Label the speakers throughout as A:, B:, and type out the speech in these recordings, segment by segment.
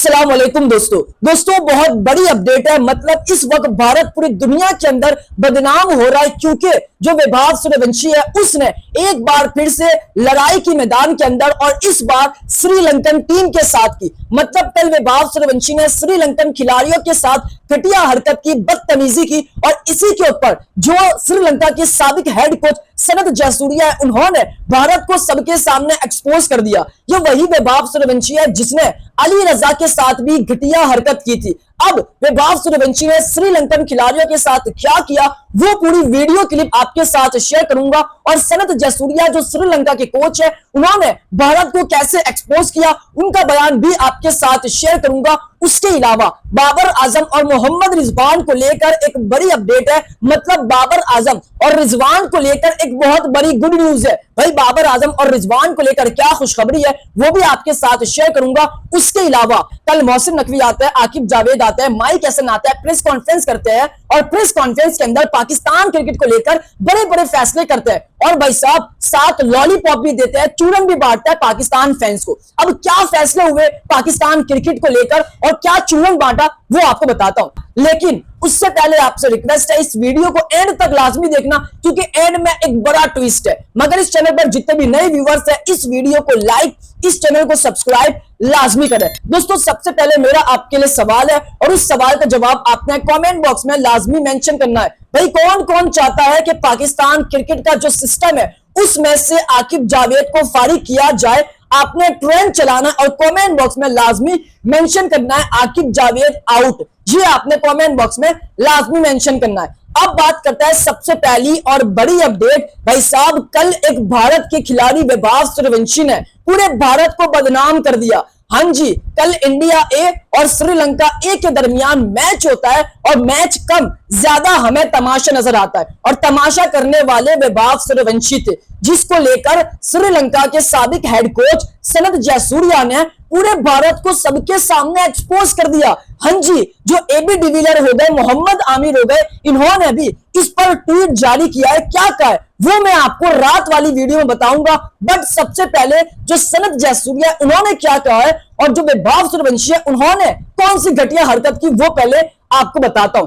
A: अस्सलाम वालेकुम दोस्तों बहुत बड़ी अपडेट है। मतलब इस वक्त भारत पूरी दुनिया के अंदर बदनाम हो रहा है क्योंकि जो वैभव सूर्यवंशी है उसने एक बार फिर से लड़ाई की मैदान के अंदर और इस बार श्रीलंकन टीम के साथ की। मतलब कल वैभव सूर्यवंशी ने श्रीलंकन खिलाड़ियों के साथ घटिया हरकत की, बदतमीजी की और इसी के ऊपर जो श्रीलंका के साबिक हेड कोच सनत जयसूर्या है उन्होंने भारत को सबके सामने एक्सपोज कर दिया। ये वही वैभव सूर्यवंशी है जिसने अली रजा के साथ भी घटिया हरकत की थी। अब वैभव सूर्यवंशी ने श्रीलंकन खिलाड़ियों के साथ क्या किया वो पूरी वीडियो क्लिप आपके साथ शेयर करूंगा और सनत जयसूर्या जो श्रीलंका के कोच है उन्होंने भारत को कैसे एक्सपोज किया उनका बयान भी आपके साथ शेयर करूंगा। उसके अलावा बाबर आजम और मोहम्मद रिजवान को लेकर एक बड़ी अपडेट है। मतलब बाबर आजम और रिजवान को लेकर एक बहुत बड़ी गुड न्यूज है। भाई बाबर आजम और रिजवान को लेकर क्या खुशखबरी है वो भी आपके साथ शेयर करूंगा। उसके अलावा कल मोहसिन नकवी आता है, आकिब जावेद आता है, माइक हसन आता है, प्रेस कॉन्फ्रेंस करते हैं और प्रेस कॉन्फ्रेंस के अंदर पाकिस्तान क्रिकेट को लेकर बड़े बड़े फैसले करते हैं और भाई साहब साथ लॉलीपॉप भी देते हैं, चूरन भी बांटता है पाकिस्तान फैंस को। अब क्या फैसले हुए पाकिस्तान क्रिकेट को लेकर और क्या चूरन बांटा वो आपको बताता हूं, लेकिन उससे पहले आपसे रिक्वेस्ट है इस वीडियो को एंड तक लाजमी देखना क्योंकि एंड में एक बड़ा ट्विस्ट है। मगर इस चैनल पर जितने भी नए व्यूअर्स हैं इस वीडियो को लाइक, इस चैनल को सब्सक्राइब लाजमी करें। दोस्तों सबसे पहले मेरा आपके लिए सवाल है और उस सवाल का जवाब आपने कमेंट बॉक्स में लाजमी मेंशन करना है। भाई कौन कौन चाहता है कि पाकिस्तान क्रिकेट का जो सिस्टम है उसमें से आकिब जावेद को फारिग किया जाए? आपने ट्रेंड चलाना और कमेंट बॉक्स में लाजमी मेंशन करना है आकिब जावेद आउट। ये आपने कमेंट बॉक्स में लाजमी मेंशन करना है। अब बात करता है सबसे पहली और बड़ी अपडेट। भाई साहब कल एक भारत के खिलाड़ी वैभव सूर्यवंशी ने पूरे भारत को बदनाम कर दिया। हाँ जी, कल इंडिया ए और श्रीलंका ए के दरमियान मैच होता है और मैच कम ज्यादा हमें तमाशा नजर आता है और तमाशा करने वाले वैभव सूर्यवंशी थे जिसको लेकर श्रीलंका के साबिक हेड कोच सनत जयसूर्या ने पूरे भारत को सबके सामने एक्सपोज कर दिया। हाँ जी, जो एबी डिविलियर हो गए, मोहम्मद आमिर हो गए, इन्होंने भी इस पर ट्वीट जारी किया है। क्या कहा है वो मैं आपको रात वाली वीडियो में बताऊंगा। बट सबसे पहले जो सनत जयसूर्या उन्होंने क्या कहा है और जो वैभव सूर्यवंशी है उन्होंने कौन सी घटिया हरकत की वो पहले आपको बताता हूं।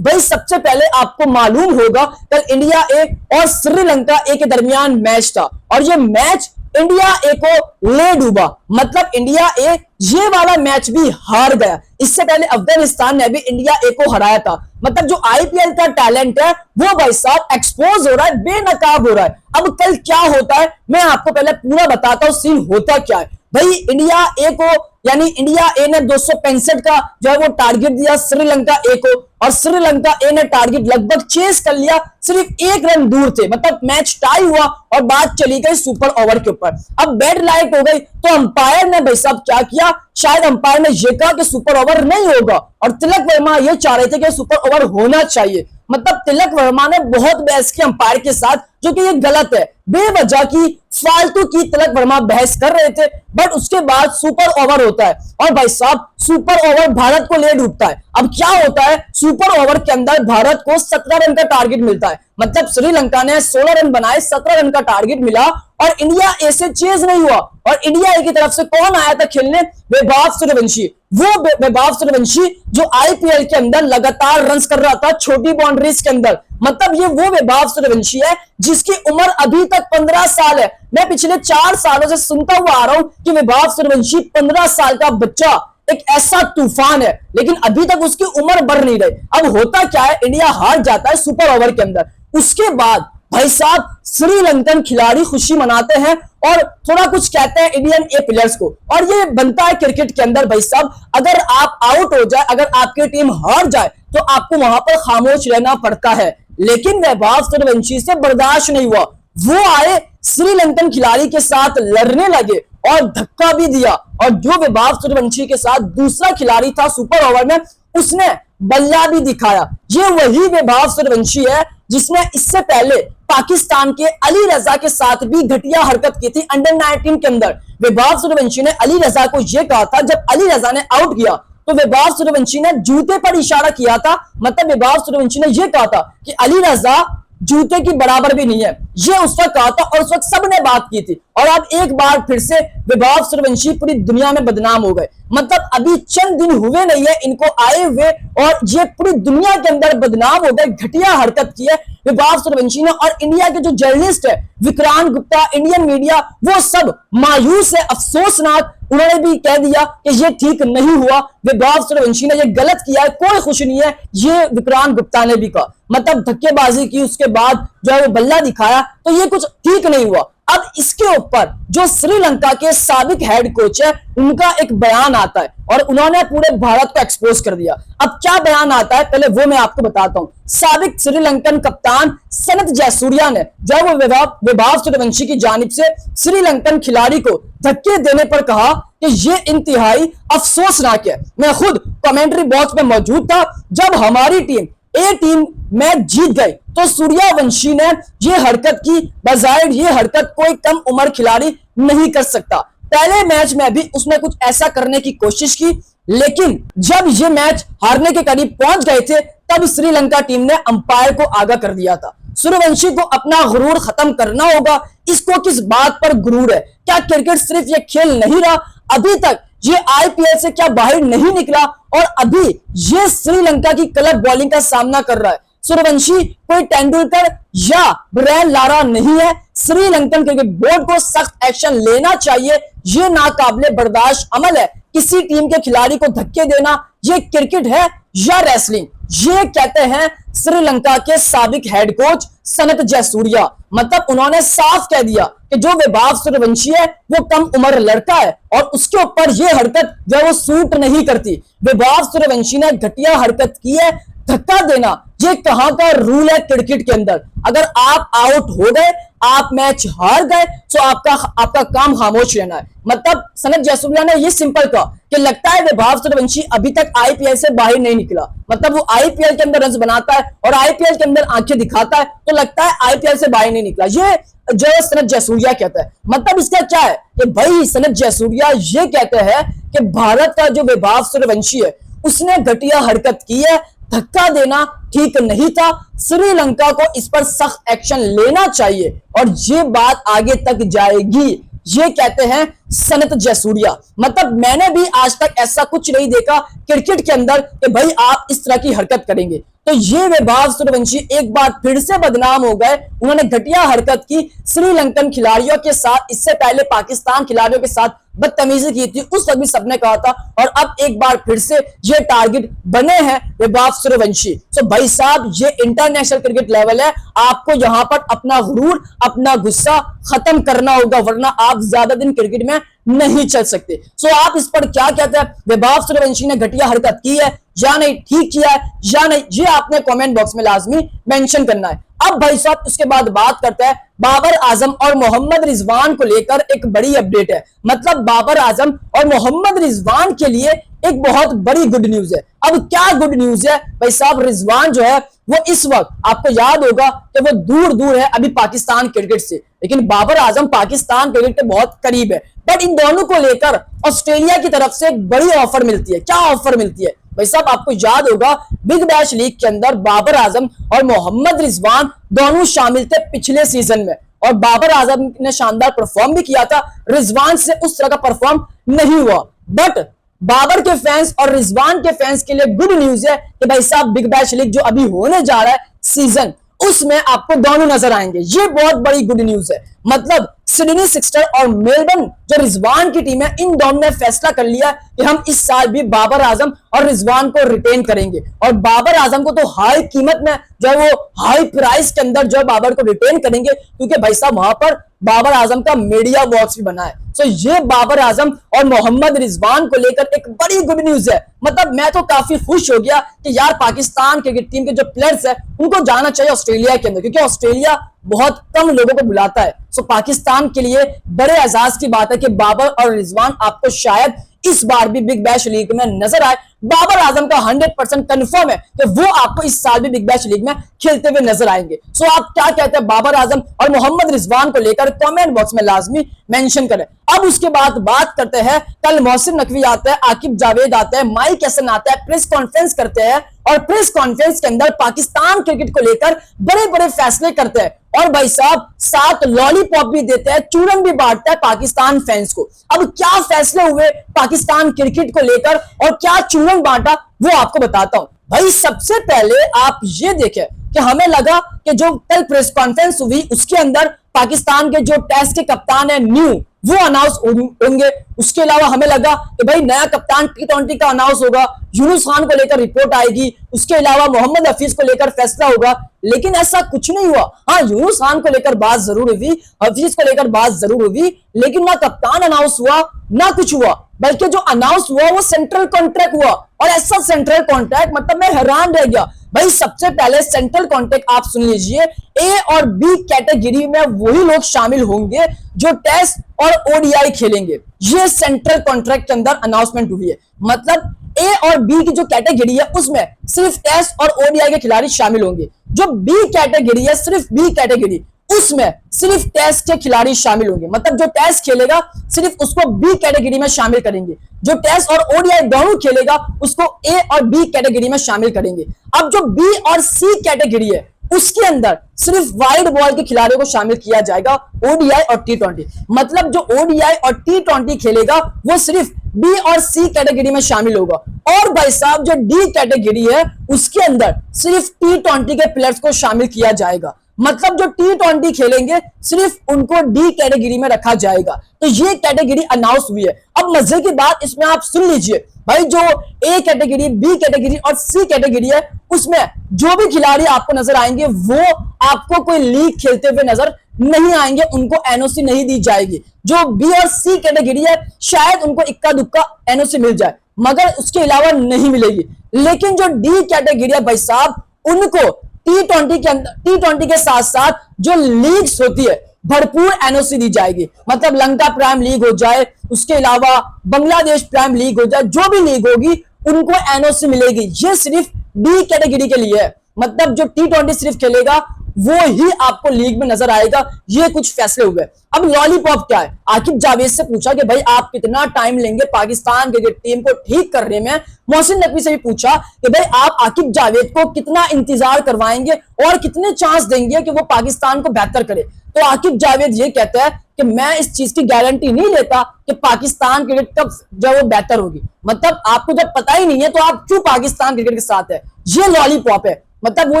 A: भाई सबसे पहले आपको मालूम होगा कल इंडिया ए और श्रीलंका ए के दरमियान मैच था और ये मैच इंडिया ए को ले डूबा। मतलब इंडिया ए ये वाला मैच भी हार गया। इससे पहले अफगानिस्तान ने भी इंडिया ए को हराया था। मतलब जो आईपीएल का टैलेंट है वो भाई साहब एक्सपोज हो रहा है, बेनकाब हो रहा है। अब कल क्या होता है मैं आपको पहले पूरा बताता हूं सीन होता क्या है। भाई इंडिया ए को यानी इंडिया ए ने 265 का जो है वो टारगेट दिया श्रीलंका ए को और श्रीलंका ए ने टारगेट लगभग चेस कर लिया, सिर्फ 1 रन दूर थे। मतलब मैच टाई हुआ और बात चली गई सुपर ओवर के ऊपर। अब बैड लाइट हो गई तो अंपायर ने भाई साहब क्या किया, शायद अंपायर ने ये कहा कि सुपर ओवर नहीं होगा और तिलक वर्मा ये चाह रहे थे कि सुपर ओवर होना चाहिए। मतलब तिलक वर्मा ने बहुत बहस की अंपायर के साथ जो कि ये गलत है, बेवजह की फालतू की तिलक वर्मा बहस कर रहे थे। बट उसके बाद सुपर ओवर होता है और भाई साहब सुपर ओवर भारत को ले डूबता है। अब क्या होता है सुपर ओवर के अंदर भारत को 17 रन का टारगेट मिलता है। मतलब श्रीलंका ने 16 रन बनाए, 17 रन का टारगेट मिला और इंडिया ए से चेज नहीं हुआ। और इंडिया ए की तरफ से कौन आया था खेलने? वैभव सूर्यवंशी। वो वैभव सूर्यवंशी जो आईपीएल के अंदर लगातार रन्स कर रहा था छोटी बाउंड्रीज के अंदर। मतलब ये वो वैभव सूर्यवंशी है जिसकी उम्र अभी तक 15 साल है। मैं पिछले 4 सालों से सुनता हुआ आ रहा हूं कि वैभव सूर्यवंशी 15 साल का बच्चा एक ऐसा तूफान है, लेकिन अभी तक उसकी उम्र बढ़ नहीं रही। अब होता क्या है इंडिया हार जाता है सुपर ओवर के अंदर। उसके बाद भाई साहब श्रीलंकन खिलाड़ी खुशी मनाते हैं और थोड़ा कुछ कहते हैं इंडियन ए प्लेयर्स को। और ये बनता है क्रिकेट के अंदर भाई साहब, अगर आप आउट हो जाए, अगर आपकी टीम हार जाए तो आपको वहां पर खामोश रहना पड़ता है। लेकिन वैभव सूर्यवंशी से बर्दाश्त नहीं हुआ, वो आए श्रीलंकन खिलाड़ी के साथ लड़ने लगे और धक्का भी दिया। और जो वैभव सूर्यवंशी के साथ दूसरा खिलाड़ी था सुपर ओवर में उसने बल्ला भी दिखाया। ये वही वैभव सूर्यवंशी है जिसने इससे पहले पाकिस्तान के अली रजा के साथ भी घटिया हरकत की थी अंडर 19 के अंदर। वैभव सूर्यवंशी ने अली रजा को यह कहा था, जब अली रजा ने आउट किया तो वैभव सूर्यवंशी ने जूते पर इशारा किया था। मतलब वैभव सूर्यवंशी ने यह कहा था कि अली रजा जूते की बराबर भी नहीं है, ये उस वक्त कहा था और उस वक्त सबने बात की थी। और अब एक बार फिर से वैभव सूर्यवंशी पूरी दुनिया में बदनाम हो गए। मतलब अभी चंद दिन हुए नहीं है इनको आए हुए और ये पूरी दुनिया के अंदर बदनाम हो गए। घटिया हरकत की है वैभव सूर्यवंशी ने। और इंडिया के जो जर्नलिस्ट है विक्रांत गुप्ता, इंडियन मीडिया, वो सब मायूस है, अफसोसनाक। उन्होंने भी कह दिया कि ये ठीक नहीं हुआ, वैभव सूर्यवंशी ने ये गलत किया है, कोई खुश नहीं है, ये विक्रांत गुप्ता ने भी कहा। मतलब धक्केबाजी की, उसके बाद जो है वो बल्ला दिखाया, तो ये कुछ ठीक नहीं हुआ। अब इसके ऊपर जो श्रीलंका के साबिक हेड कोच है उनका एक बयान आता है और उन्होंने पूरे भारत को एक्सपोज कर दिया। अब क्या बयान आता है पहले वो मैं आपको बताता हूं। साबिक श्रीलंकन कप्तान सनत जयसूर्या ने जब वो वैभव सूर्यवंशी की जानिब से श्रीलंकन खिलाड़ी को धक्के देने पर कहा कि ये इंतहाई अफसोसनाक है। मैं खुद कमेंट्री बॉक्स में मौजूद था जब हमारी टीम मैच जीत गई तो सूर्यवंशी ने यह हरकत की। बजाय ये हरकत कोई कम उम्र खिलाड़ी नहीं कर सकता। पहले मैच में भी उसने कुछ ऐसा करने की कोशिश की, लेकिन जब ये मैच हारने के करीब पहुंच गए थे तब श्रीलंका टीम ने अंपायर को आगाह कर दिया था। सूर्यवंशी को अपना गुरूर खत्म करना होगा। इसको किस बात पर गुरूर है? क्या क्रिकेट सिर्फ ये खेल नहीं रहा? अभी तक ये आईपीएल से क्या बाहर नहीं निकला और अभी ये श्रीलंका की क्लब बॉलिंग का सामना कर रहा है। सूर्यवंशी कोई तेंदुलकर या ब्रायन लारा नहीं है। श्रीलंकन क्रिकेट बोर्ड को सख्त एक्शन लेना चाहिए। ये नाकाबिले बर्दाश्त अमल है। किसी टीम के खिलाड़ी को धक्के देना ये क्रिकेट है या रेसलिंग? ये कहते हैं श्रीलंका के साबिक हेड कोच सनत जयसूर्या। मतलब उन्होंने साफ कह दिया कि जो वैभव सूर्यवंशी है वो कम उम्र लड़का है और उसके ऊपर ये हरकत जो वो सूट नहीं करती। वैभव सूर्यवंशी ने घटिया हरकत की है। धक्का देना ये कहां का रूल है क्रिकेट के अंदर? अगर आप आउट हो गए, आप मैच हार गए, तो आपका काम खामोश रहना है। मतलब सनत जयसूर्या ने ये सिंपल कहा कि लगता है वैभव सूर्यवंशी अभी तक आईपीएल से बाहर नहीं निकला। मतलब वो आईपीएल के अंदर रन बनाता है और आईपीएल के अंदर आंखें दिखाता है, तो लगता है आईपीएल से बाहर नहीं निकला। ये जो सनत जयसूर्या कहता है। मतलब इसका क्या है कि भाई सनत जयसूर्या ये कहते हैं कि भारत का जो वैभव सूर्यवंशी है उसने घटिया हरकत की है, धक्का देना ठीक नहीं था। श्रीलंका को इस पर सख्त एक्शन लेना चाहिए और ये बात आगे तक जाएगी, ये कहते हैं सनत जयसूर्या। मतलब मैंने भी आज तक ऐसा कुछ नहीं देखा क्रिकेट के अंदर कि भाई आप इस तरह की हरकत करेंगे। तो ये वैभव सूर्यवंशी एक बार फिर से बदनाम हो गए। उन्होंने घटिया हरकत की श्रीलंकन खिलाड़ियों के साथ। इससे पहले पाकिस्तान खिलाड़ियों के साथ बदतमीजी की थी, उस वक्त भी सबने कहा था। और अब एक बार फिर से ये टारगेट बने हैं वैभव सूर्यवंशी। तो भाई साहब ये इंटरनेशनल क्रिकेट लेवल है, आपको यहां पर अपना गुरूर, अपना गुस्सा खत्म करना होगा, वरना आप ज्यादा दिन क्रिकेट में नहीं चल सकते। सो आप इस पर क्या कहते हैं? वैभव सूर्यवंशी ने घटिया हरकत की है या नहीं, ठीक किया है या नहीं, ये आपने कमेंट बॉक्स में लाजमी मेंशन करना है। अब भाई साहब उसके बाद बात करते हैं बाबर आजम और मोहम्मद रिजवान को लेकर एक बड़ी अपडेट है। मतलब बाबर आजम और मोहम्मद रिजवान के लिए एक बहुत बड़ी गुड न्यूज है। अब क्या गुड न्यूज है भाई साहब? रिजवान जो है वो इस वक्त आपको याद होगा कि वो दूर दूर है अभी पाकिस्तान क्रिकेट से, लेकिन बाबर आजम पाकिस्तान क्रिकेट के बहुत करीब है। बट इन दोनों को लेकर ऑस्ट्रेलिया की तरफ से एक बड़ी ऑफर मिलती है। क्या ऑफर मिलती है भाई साहब? आपको याद होगा बिग बैश लीग के अंदर बाबर आजम और मोहम्मद रिजवान दोनों शामिल थे पिछले सीजन में और बाबर आजम ने शानदार परफॉर्म भी किया था। रिजवान से उस तरह का परफॉर्म नहीं हुआ। बट बाबर के फैंस और रिजवान के फैंस के लिए गुड न्यूज है कि भाई साहब बिग बैश लीग जो अभी होने जा रहा है सीजन, उसमें आपको दोनों नजर आएंगे। ये बहुत बड़ी गुड न्यूज है। मतलब सिडनी सिक्सर और मेलबर्न जो रिजवान की टीम है, इन दोनों ने फैसला कर लिया कि हम इस साल भी बाबर आजम और रिजवान को रिटेन करेंगे और बाबर आजम को तो हाई कीमत में जो वो हाई प्राइस के अंदर जो बाबर को रिटेन करेंगे, क्योंकि भाई साहब वहां पर बाबर आजम का मीडिया बॉक्स भी बना है। सो ये बाबर आजम और मोहम्मद रिजवान को लेकर एक बड़ी गुड न्यूज है। मतलब मैं तो काफी खुश हो गया कि यार पाकिस्तान क्रिकेट टीम के जो प्लेयर्स है उनको जाना चाहिए ऑस्ट्रेलिया के अंदर, क्योंकि ऑस्ट्रेलिया बहुत कम लोगों को बुलाता है। सो पाकिस्तान के लिए बड़े एजाज की बात है कि बाबर और रिजवान आपको शायद इस बार भी बिग बैश लीग में नजर आए। बाबर आजम का 100% कंफर्म है कि वो आपको इस साल भी बिग बैश लीग में खेलते हुए नजर आएंगे। सो आप क्या कहते हैं बाबर आजम और मोहम्मद रिजवान को लेकर कमेंट बॉक्स में लाजमी मेंशन करें। अब उसके बाद बात करते हैं, कल मोहसिन नकवी आता है, आकिब जावेद आता है, माइक हसन आता है, प्रेस कॉन्फ्रेंस करते हैं और प्रेस कॉन्फ्रेंस के अंदर पाकिस्तान क्रिकेट को लेकर बड़े बड़े फैसले करते हैं और भाई साहब साथ लॉलीपॉप भी देते हैं, चूरन भी बांटता है पाकिस्तान फैंस को। अब क्या फैसले हुए पाकिस्तान क्रिकेट को लेकर और क्या चूरन बांटा वो आपको बताता हूं। भाई सबसे पहले आप ये देखें कि हमें लगा कि जो कल प्रेस कॉन्फ्रेंस हुई उसके अंदर पाकिस्तान के जो टेस्ट के कप्तान है न्यू वो अनाउंस होंगे। उसके अलावा हमें लगा कि भाई नया कप्तान T20 का अनाउंस होगा, यूनुस खान को लेकर रिपोर्ट आएगी, उसके अलावा मोहम्मद हफीज को लेकर फैसला होगा, लेकिन ऐसा कुछ नहीं हुआ। हाँ, यूनुस खान को लेकर बात जरूर हुई, हफीज को लेकर बात जरूर हुई, लेकिन ना कप्तान अनाउंस हुआ ना कुछ हुआ, बल्कि जो अनाउंस हुआ वो सेंट्रल कॉन्ट्रैक्ट हुआ। और ऐसा सेंट्रल कॉन्ट्रैक्ट मतलब मैं हैरान रह गया। भाई सबसे पहले सेंट्रल कॉन्ट्रैक्ट आप सुन लीजिए, ए और बी कैटेगरी में वही लोग शामिल होंगे जो टेस्ट और ओडीआई खेलेंगे। ये सेंट्रल कॉन्ट्रैक्ट के अंदर अनाउंसमेंट हुई है। मतलब ए और बी की जो कैटेगरी है उसमें सिर्फ टेस्ट और ओडीआई के खिलाड़ी शामिल होंगे। जो बी कैटेगरी है, सिर्फ बी कैटेगरी, उसमें सिर्फ टेस्ट के खिलाड़ी शामिल होंगे। मतलब जो टेस्ट खेलेगा सिर्फ उसको बी कैटेगरी में शामिल करेंगे, जो टेस्ट और ओडीआई दोनों खेलेगा उसको ए और बी कैटेगरी में शामिल करेंगे। अब जो बी और सी कैटेगरी है उसके अंदर सिर्फ वाइड बॉल के खिलाड़ियों को शामिल किया जाएगा, ओडीआई और T20। मतलब जो ओडीआई और T20 खेलेगा वो सिर्फ बी और सी कैटेगरी में शामिल होगा। और भाई साहब जो डी कैटेगरी है उसके अंदर सिर्फ T20 के प्लेयर्स को शामिल किया जाएगा। मतलब जो T20 खेलेंगे सिर्फ उनको डी कैटेगरी में रखा जाएगा। तो ये कैटेगरी अनाउंस हुई है। अब मजे की बात इसमें आप सुन लीजिए, भाई जो ए कैटेगरी, बी कैटेगरी और सी कैटेगरी है उसमें जो भी खिलाड़ी आपको नजर आएंगे वो आपको कोई लीग खेलते हुए नजर नहीं आएंगे, उनको एनओसी नहीं दी जाएगी। जो बी और सी कैटेगरी है शायद उनको इक्का दुक्का एनओसी मिल जाए, मगर उसके अलावा नहीं मिलेगी। लेकिन जो डी कैटेगरी है भाई साहब उनको T20 के अंदर, T20 के साथ साथ जो लीग्स होती है भरपूर एनओसी दी जाएगी। मतलब लंका प्राइम लीग हो जाए, उसके अलावा बांग्लादेश प्राइम लीग हो जाए, जो भी लीग होगी उनको एनओसी मिलेगी। ये सिर्फ डी कैटेगरी के लिए है। मतलब जो T20 सिर्फ खेलेगा वो ही आपको लीग में नजर आएगा। ये कुछ फैसले हुए। अब लॉलीपॉप क्या है, आकिब जावेद से पूछा कि भाई आप कितना टाइम लेंगे पाकिस्तान क्रिकेट टीम को ठीक करने में। मोहसिन नकवी से भी पूछा कि भाई आप आकिब जावेद को कितना इंतजार करवाएंगे और कितने चांस देंगे कि वो पाकिस्तान को बेहतर करे। तो आकिब जावेद ये कहता है कि मैं इस चीज की गारंटी नहीं लेता कि पाकिस्तान क्रिकेट कब जब वो बेहतर होगी। मतलब आपको जब पता ही नहीं है तो आप क्यों पाकिस्तान क्रिकेट के साथ है। ये लॉलीपॉप है। मतलब वो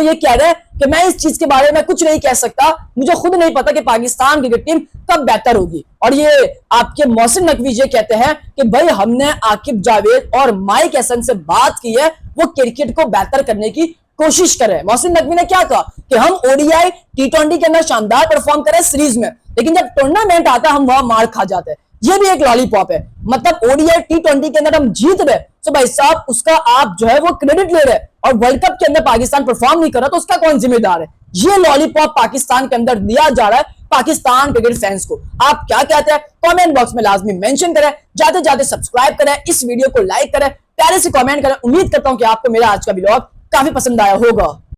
A: ये कह रहे हैं कि मैं इस चीज के बारे में कुछ नहीं कह सकता, मुझे खुद नहीं पता कि पाकिस्तान क्रिकेट टीम कब बेहतर होगी। और ये आपके मोहसिन नकवी ये कहते हैं कि भाई हमने आकिब जावेद और माइक हसन से बात की है, वो क्रिकेट को बेहतर करने की कोशिश कर रहे हैं। मोहसिन नकवी ने क्या कहा कि हम ओडीआई T20 के अंदर शानदार परफॉर्म करें सीरीज में, लेकिन जब टूर्नामेंट आता है हम वहां मार खा जाते हैं। ये भी एक लॉलीपॉप है। मतलब ओडीआई T20 के अंदर हम जीत रहे तो भाई साहब उसका आप जो है वो क्रेडिट ले रहे, और वर्ल्ड कप के अंदर पाकिस्तान परफॉर्म नहीं कर रहा तो उसका कौन जिम्मेदार है। ये लॉलीपॉप पाकिस्तान के अंदर दिया जा रहा है पाकिस्तान क्रिकेट फैंस को। आप क्या कहते हैं कमेंट बॉक्स में लाजमी मेंशन करें, जाते जाते सब्सक्राइब करें, इस वीडियो को लाइक करें, प्यारे से कमेंट करें। उम्मीद करता हूं कि आपको मेरा आज का व्लॉग काफी पसंद आया होगा।